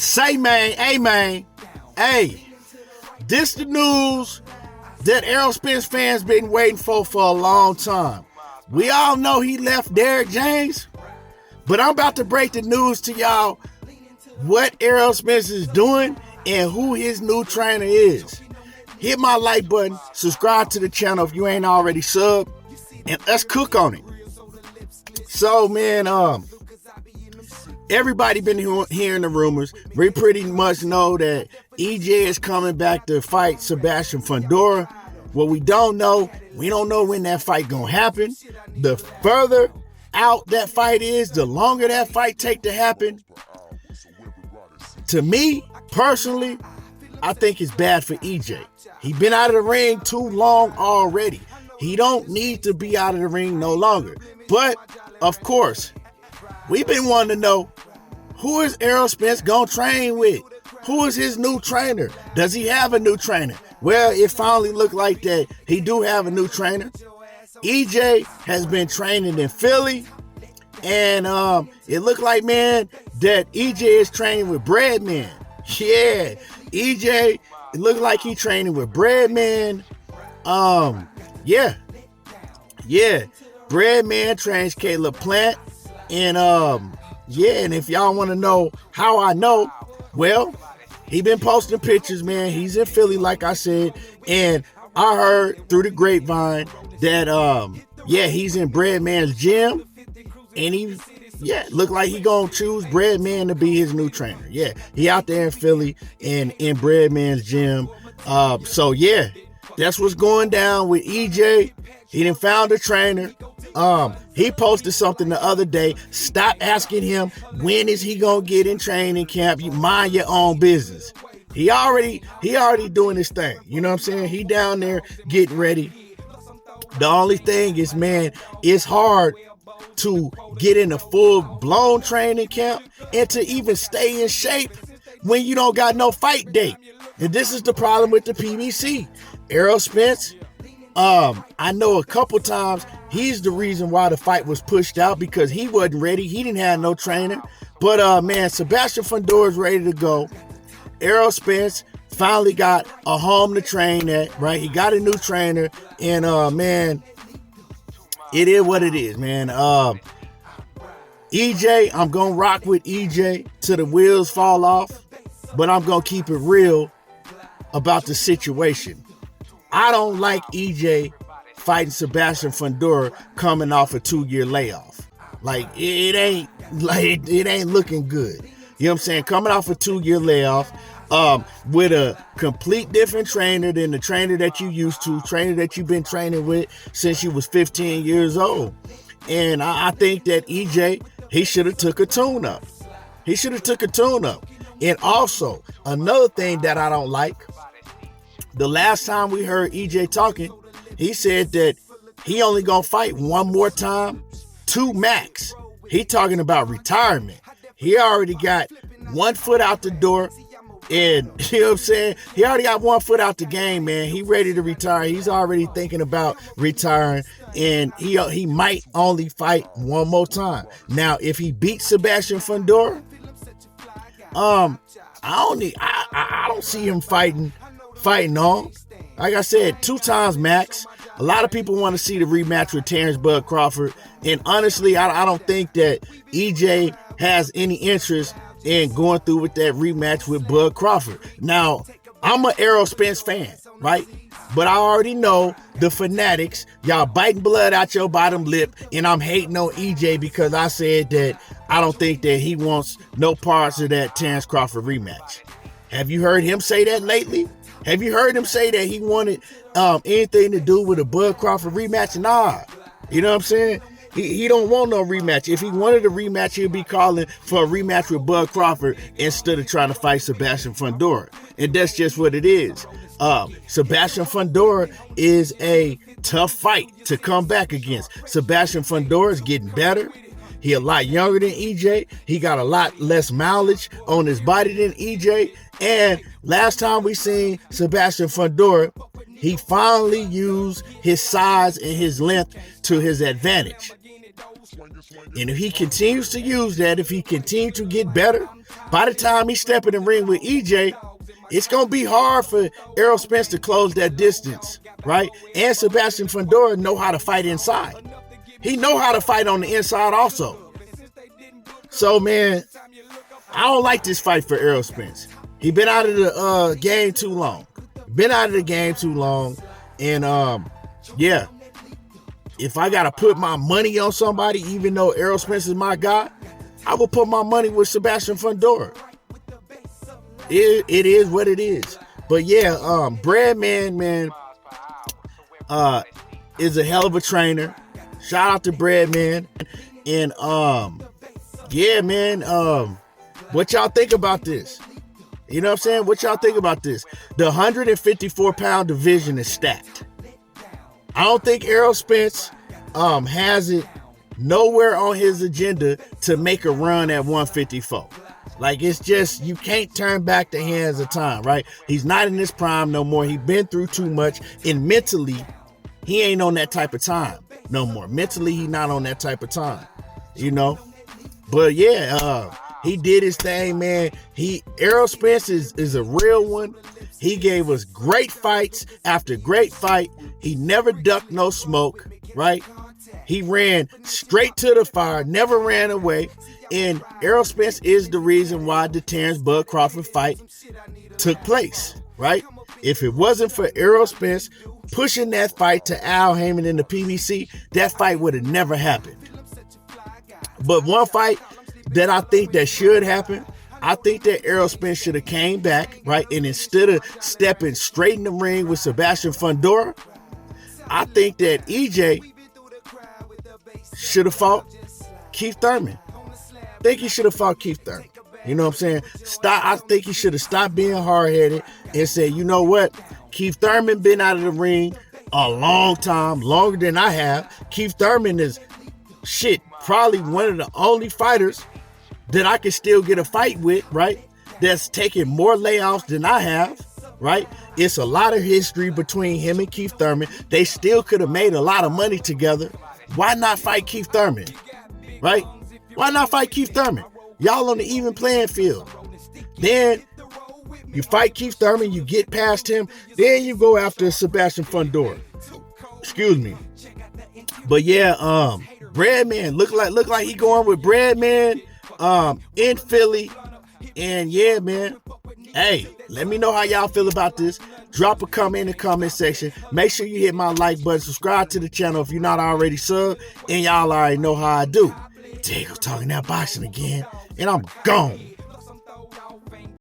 Say, man, hey, this the news that Errol Spence fans been waiting for a long time. We all know he left Derrick James, but I'm about to break the news to y'all what Errol Spence is doing and who his new trainer is. Hit my like button, subscribe to the channel if you ain't already subbed, and let's cook on it. So, man, everybody been hearing the rumors. We pretty much know that EJ is coming back to fight Sebastian Fundora. What we don't know when that fight gonna happen. The further out that fight is, the longer that fight take to happen. To me, personally, I think it's bad for EJ. He been out of the ring too long already. He don't need to be out of the ring no longer. But, of course, we've been wanting to know, who is Errol Spence gonna train with? Who is his new trainer? Does he have a new trainer? Well, it finally looked like that he do have a new trainer. EJ has been training in Philly, and it looked like, man, that EJ is training with Breadman. Yeah, EJ, it looked like he training with Breadman. Yeah, Breadman trains Caleb Plant, and and if y'all want to know how I know, well, he been posting pictures, man. He's in Philly, like I said, and I heard through the grapevine that he's in Breadman's gym, and he look like he gonna choose Breadman to be his new trainer. Yeah, he out there in Philly and in Breadman's gym. So that's what's going down with EJ. He done found a trainer. He posted something the other day. Stop asking him when is he gonna get in training camp. You mind your own business. He already doing his thing. You know what I'm saying? He down there getting ready. The only thing is, man, it's hard to get in a full-blown training camp and to even stay in shape when you don't got no fight date. And this is the problem with the PBC. Errol Spence, I know a couple times he's the reason why the fight was pushed out, because he wasn't ready. He didn't have no trainer. But, man, Sebastian Fundora is ready to go. Errol Spence finally got a home to train at, right? He got a new trainer, and, man, it is what it is, man. EJ, I'm going to rock with EJ till the wheels fall off, but I'm going to keep it real about the situation. I don't like EJ fighting Sebastian Fundora coming off a 2-year layoff. Like, it ain't looking good. You know what I'm saying? Coming off a 2-year layoff, with a complete different trainer than the trainer that you used to, trainer that you've been training with since you was 15 years old. And I think that EJ, he should have took a tune-up. And also, another thing that I don't like, the last time we heard EJ talking, he said that he only gonna fight one more time, 2 max. He talking about retirement. He already got 1 foot out the door, and you know what I'm saying? He already got 1 foot out the game, man. He ready to retire. He's already thinking about retiring, and he might only fight one more time. Now, if he beats Sebastian Fundora, I don't see him fighting on. Like I said, 2 times max. A lot of people want to see the rematch with Terence Bud Crawford, and honestly, I don't think that EJ has any interest in going through with that rematch with Bud Crawford. Now, I'm an Errol Spence fan, right? But I already know the fanatics, y'all biting blood out your bottom lip, and I'm hating on EJ because I said that I don't think that he wants no parts of that Terence Crawford rematch. Have you heard him say that lately? Have you heard him say that he wanted anything to do with a Bud Crawford rematch? Nah. You know what I'm saying? He don't want no rematch. If he wanted a rematch, he'd be calling for a rematch with Bud Crawford instead of trying to fight Sebastian Fundora. And that's just what it is. Sebastian Fundora is a tough fight to come back against. Sebastian Fundora is getting better. He a lot younger than EJ. He got a lot less mileage on his body than EJ. And last time we seen Sebastian Fundora, he finally used his size and his length to his advantage. And if he continues to use that, if he continues to get better, by the time he step in the ring with EJ, it's going to be hard for Errol Spence to close that distance, right? And Sebastian Fundora know how to fight inside. He know how to fight on the inside also. So, man, I don't like this fight for Errol Spence. He been out of the game too long. And, yeah, if I got to put my money on somebody, even though Errol Spence is my guy, I will put my money with Sebastian Fundora. It is what it is. But yeah, Breadman, man, is a hell of a trainer. Shout out to Breadman. And yeah, man, what y'all think about this? You know what I'm saying? What y'all think about this? The 154-pound division is stacked. I don't think Errol Spence has it nowhere on his agenda to make a run at 154. Like, it's just, you can't turn back the hands of time, right? He's not in his prime no more. He's been through too much. And mentally, he ain't on that type of time no more. Mentally, he's not on that type of time, you know? But yeah, he did his thing, man. Errol Spence is a real one. He gave us great fights after great fight. He never ducked no smoke, right? He ran straight to the fire, never ran away. And Errol Spence is the reason why the Terence Bud Crawford fight took place, right? If it wasn't for Errol Spence pushing that fight to Al Heyman in the PBC, that fight would have never happened. But one fight that I think that should happen, I think that Errol Spence should have came back, right? And instead of stepping straight in the ring with Sebastian Fundora, I think that EJ should have fought Keith Thurman. I think he should have fought Keith Thurman. You know what I'm saying? I think he should have stopped being hard-headed and said, you know what? Keith Thurman been out of the ring a long time, longer than I have. Keith Thurman is, probably one of the only fighters that I can still get a fight with, right? That's taking more layoffs than I have, right? It's a lot of history between him and Keith Thurman. They still could have made a lot of money together. Why not fight Keith Thurman, right? Why not fight Keith Thurman? Y'all on the even playing field. Then you fight Keith Thurman, you get past him, then you go after Sebastian Fundora. Excuse me. But yeah, Breadman look like he going with Breadman in Philly. And yeah, man. Hey, let me know how y'all feel about this. Drop a comment in the comment section. Make sure you hit my like button. Subscribe to the channel if you're not already subbed. And y'all already know how I do. There you go, talking that boxing again. And I'm gone.